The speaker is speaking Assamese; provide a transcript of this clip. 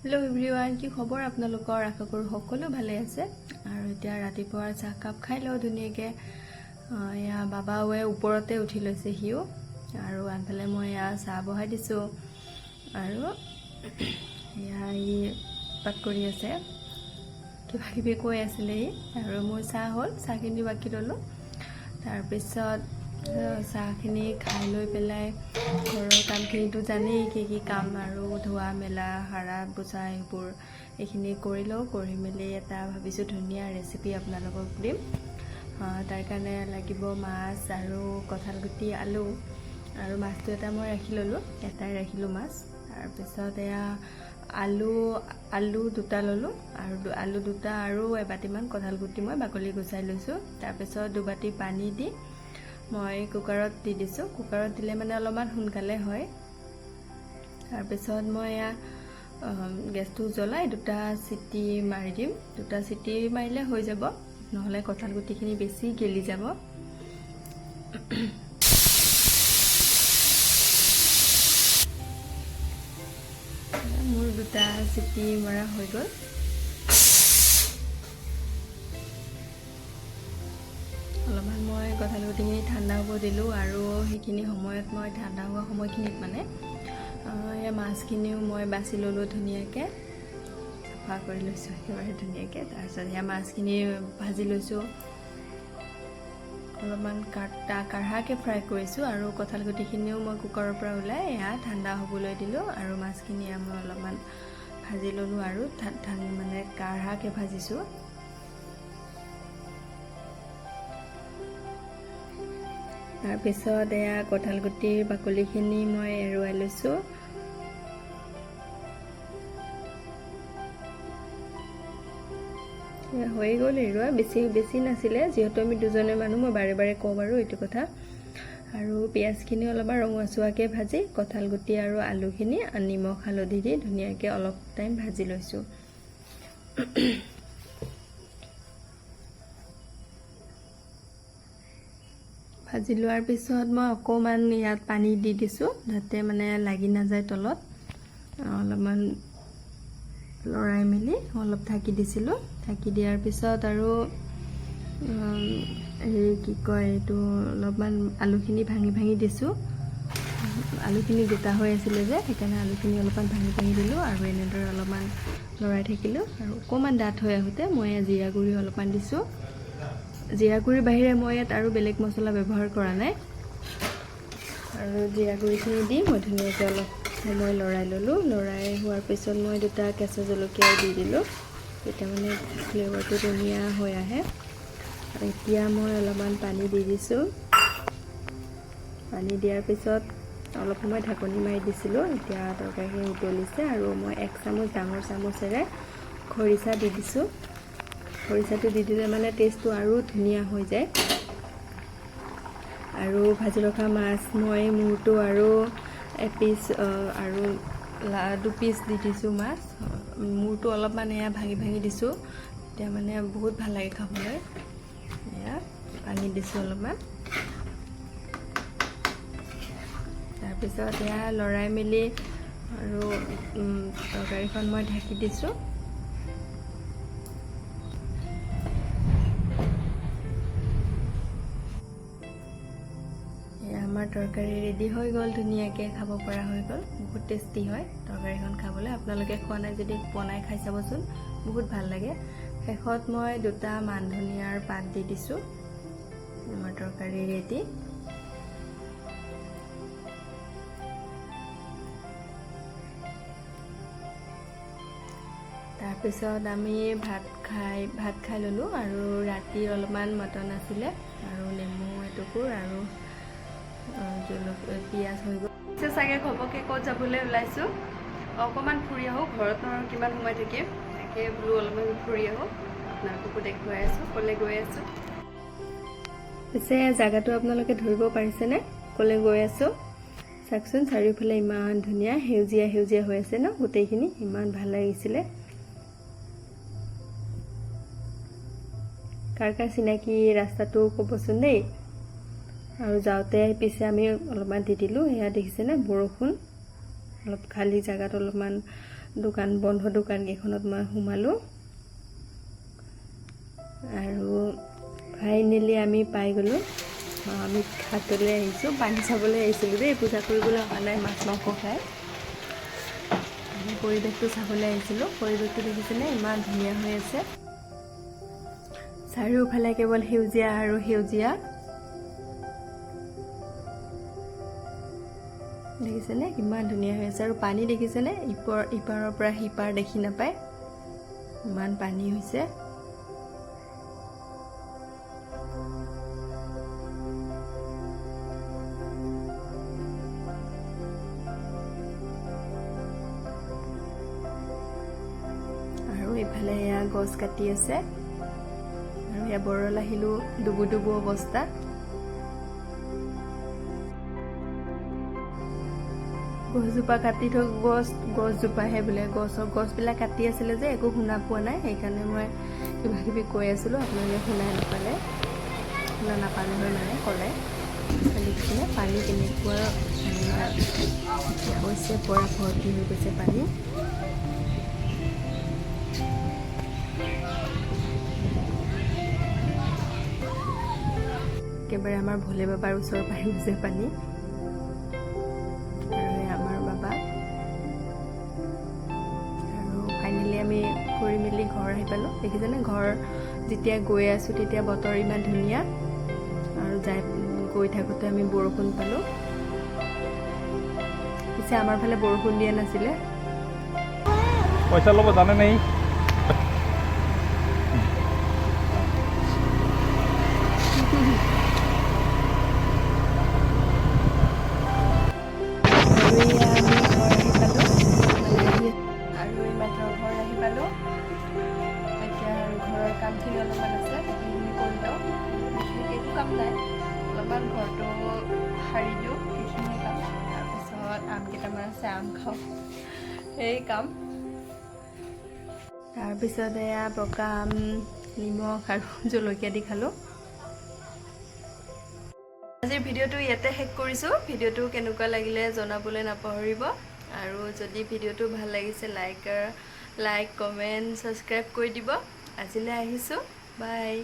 हेलो एवरीवन কি খবৰ আপোনালোকৰ আশা কৰো সকলো ভালে আছে আৰু এতিয়া ৰাতিপুৱাৰ চাহ কাপ খাই লও ধুনীয়াকে ইয়া বাবাৱে ওপৰতে উঠি লৈছে হিও আৰু আনফালে মই ইয়া চাহ বহাই দিছো আৰু ইয়া পাত কৰি আছে কিবা কিবি কৈ আছিল আৰু মোৰ চাহ হল চাহখিনি বাকি ললো তাৰ পিছত চাহখিনি খাই লৈ পেলাই ঘৰৰ কামখিনিটো জানেই কি কাম আৰু ধোৱা মেলা হাৰা পোছা এইবোৰ এইখিনি কৰি লওঁ কৰি মেলি এটা ভাবিছোঁ ধুনীয়া ৰেচিপি আপোনালোকক দিম তাৰ কাৰণে লাগিব মাছ আৰু কঁঠাল গুটি আলু আৰু মাছটো এটা মই ৰাখি ললোঁ এটাই ৰাখিলোঁ মাছ তাৰপিছত এয়া আলু দুটা ললোঁ আৰু আলু দুটা আৰু এবাটিমান কঁঠাল গুটি মই বাকলি গুচাই লৈছোঁ তাৰপিছত দুবাটি পানী দি মই কুকাৰত দি দিছো কুকাৰত দিলে মানে অলপমান সোনকালে হয় তাৰ পিছত মই গেছটো জ্বলাই দুটা সিটি মাৰি দিম দুটা সিটি মাৰিলে হৈ যাব নহলে কঁঠাল গুটিখিনি বেছি গেলি যাব মোৰ দুটা সিটি মৰা হৈ গ'ল অলপমান মই কঁঠাল গুটিখিনি ঠাণ্ডা হ'ব দিলোঁ আৰু সেইখিনি সময়ত মই ঠাণ্ডা হোৱা সময়খিনিত মানে এই মাছখিনিও মই বাছি ল'লোঁ ধুনীয়াকৈ চাফা কৰি লৈছোঁ একেবাৰে ধুনীয়াকৈ তাৰপিছত সেই মাছখিনি ভাজি লৈছোঁ অলপমান কাঢ়াকৈ ফ্ৰাই কৰিছোঁ আৰু কঁঠাল গুটিখিনিও মই কুকাৰৰ পৰা ওলাই এয়া ঠাণ্ডা হ'বলৈ দিলোঁ আৰু মাছখিনি মই অলপমান ভাজি ল'লোঁ আৰু মানে কাঢ়াকৈ ভাজিছোঁ তাৰপিছত এয়া কঁঠাল গুটিৰ বাকলিখিনি মই এৰুৱাই লৈছোঁ হৈ গ'ল এৰুৱা বেছি নাছিলে যিহেতু আমি দুজনে মানুহ মই বাৰে বাৰে কওঁ বাৰু এইটো কথা আৰু পিঁয়াজখিনি অলপমান ৰঙচুৱাকৈ ভাজি কঁঠাল গুটি আৰু আলুখিনি নিমখ হালধি দি ধুনীয়াকৈ অলপ টাইম ভাজি লৈছোঁ ভাজি লোৱাৰ পিছত মই অকণমান ইয়াত পানী দি দিছোঁ যাতে মানে লাগি নাযায় তলত অলপমান লৰাই মেলি অলপ ঢাকি দিছিলোঁ ঢাকি দিয়াৰ পিছত আৰু কি কয় এইটো অলপমান আলুখিনি ভাঙি দিছোঁ আলুখিনি গোটা হৈ আছিলে যে সেইকাৰণে আলুখিনি অলপমান ভাঙি দিলোঁ আৰু এনেদৰে অলপমান লৰাই থাকিলোঁ আৰু অকণমান ডাঠ হৈ আহোঁতে মই জিৰা গুড়ি অলপমান দিছোঁ জিৰা গুড়িৰ বাহিৰে মই ইয়াত আৰু বেলেগ মছলা ব্যৱহাৰ কৰা নাই আৰু জিৰা গুড়িখিনি দি মই ধুনীয়াকৈ অলপ সময় লৰাই ল'লোঁ লৰাই হোৱাৰ পিছত মই দুটা কেঁচা জলকীয়া দি দিলোঁ তেতিয়া মানে ফ্লেভাৰটো ধুনীয়া হৈ আহে আৰু এতিয়া মই অলপমান পানী দি দিছোঁ পানী দিয়াৰ পিছত অলপ সময় ঢাকনি মাৰি দিছিলোঁ এতিয়া তৰকাৰীখিনি উতলিছে আৰু মই এক চামুচ ডাঙৰ চামুচেৰে খৰিচা দি দিছোঁ খৰিচাটো দি দিলে মানে টেষ্টটো আৰু ধুনীয়া হৈ যায় আৰু ভাজি ৰখা মাছ মই মূৰটো আৰু এপিচ আৰু দুপিচ দি দিছোঁ মাছ মূৰটো অলপমান এয়া ভাঙি দিছোঁ এতিয়া মানে বহুত ভাল লাগে খাবলৈ এয়া পানী দিছোঁ অলপমান তাৰপিছত এয়া লৰাই মেলি আৰু তৰকাৰীখন মই ঢাকি দিছোঁ আমাৰ তৰকাৰী ৰেডি হৈ গ'ল ধুনীয়াকৈ খাব পৰা হৈ গ'ল বহুত টেষ্টি হয় তৰকাৰীখন খাবলৈ আপোনালোকে খোৱা নাই যদি বনাই খাই চাবচোন বহুত ভাল লাগে শেষত মই দুটা মান ধনিয়াৰ পাত দি দিছোঁ আমাৰ তৰকাৰী ৰেডি তাৰপিছত আমি ভাত খাই ল'লোঁ আৰু ৰাতি অলপমান মটন আছিলে আৰু নেমু এটুকুৰ আৰু পিঁয়াজ হৈ গ'ল চাগে ঘপককৈ ক'ত যাবলৈ ওলাইছোঁ অকণমান ফুৰি আহোঁ ঘৰতনো আৰু কিমান সময় থাকিম তাকে বোলো অলপমান ফুৰি আহোঁ আপোনালোককো দেখুৱাই আছোঁ ক'লৈ গৈ আছোঁ পিছে জেগাটো আপোনালোকে ধৰিব পাৰিছেনে ক'লৈ গৈ আছোঁ চাওকচোন চাৰিওফালে ইমান ধুনীয়া সেউজীয়া হৈ আছে ন গোটেইখিনি ইমান ভাল লাগিছিলে কাৰ চিনাকি ৰাস্তাটো ক'বচোন দেই আৰু যাওঁতে পিছে আমি অলপমান দি দিলোঁ এয়া দেখিছেনে বৰষুণ অলপ খালী জায়গাত অলপমান দোকান বন্ধ দোকান কেইখনত মই সোমালোঁ আৰু ফাইনেলি আমি পাই গ'লোঁ। আমি ঘাটলৈ আহিছোঁ, পানী চাবলৈ আহিছিলোঁ দেই, পূজা কৰিবলৈ অহা নাই মাছ মাংস খাই। আমি পৰিৱেশটো চাবলৈ আহিছিলোঁ। পৰিৱেশটো দেখিছেনে ইমান ধুনীয়া হৈ আছে, চাৰিওফালে কেৱল সেউজীয়া আৰু সেউজীয়া। দেখিছেনে কিমান ধুনীয়া হৈ আছে, আৰু পানী দেখিছেনে ইপাৰৰ পৰা সিপাৰ দেখি নাপায়, ইমান পানী হৈছে। আৰু এইফালে এয়া গছ কাটি আছে, আৰু এয়া বৰল আহিলোঁ ডুবু ডুবু অৱস্থা। গছজোপা কাটি থৈ গছজোপাহে বোলে, গছবিলাক কাটি আছিলে যে একো শুনা পোৱা নাই, সেইকাৰণে মই কিবা কিবি কৈ আছিলোঁ, আপোনালোকে শুনা নাপালে হয় মানে ক'লে। দেখিছিলে পানী কেনেকুৱা হৈছে, পৰা ভৰ্তি হৈ গৈছে পানী। একেবাৰে আমাৰ ভোলে বাবাৰ ওচৰৰ পাই গৈছে পানী। ফাইনেলি আমি ফুৰি মেলি ঘৰ আহি পালোঁ। দেখিছেনে ঘৰ যেতিয়া গৈ আছোঁ তেতিয়া বতৰ ইমান ধুনীয়া, আৰু গৈ থাকোঁতে আমি বৰষুণ পালোঁ। পিছে আমাৰ ফালে বৰষুণ দিয়া নাছিলে। পইচা ল'ব জানে নাই? কামখিনি অলপমান আছে, সেইখিনি কৰি লওঁ। বিশেষ একো কাম নাই, অলপমান ঘৰটো সাৰি দিওঁ, সেইখিনি কাম। তাৰপিছত আম কেইটামান আছে, আম খাওঁ, সেই কাম। তাৰপিছত এয়া পকা আম, নিমখ আৰু জলকীয়া দি খালোঁ। আজিৰ ভিডিঅ'টো ইয়াতে শেষ কৰিছোঁ। ভিডিঅ'টো কেনেকুৱা লাগিলে জনাবলৈ নাপাহৰিব, আৰু যদি ভিডিঅ'টো ভাল লাগিছে লাইক, কমেণ্ট, ছাবস্ক্ৰাইব কৰি দিব। আজিলৈ আহিছোঁ, বাই।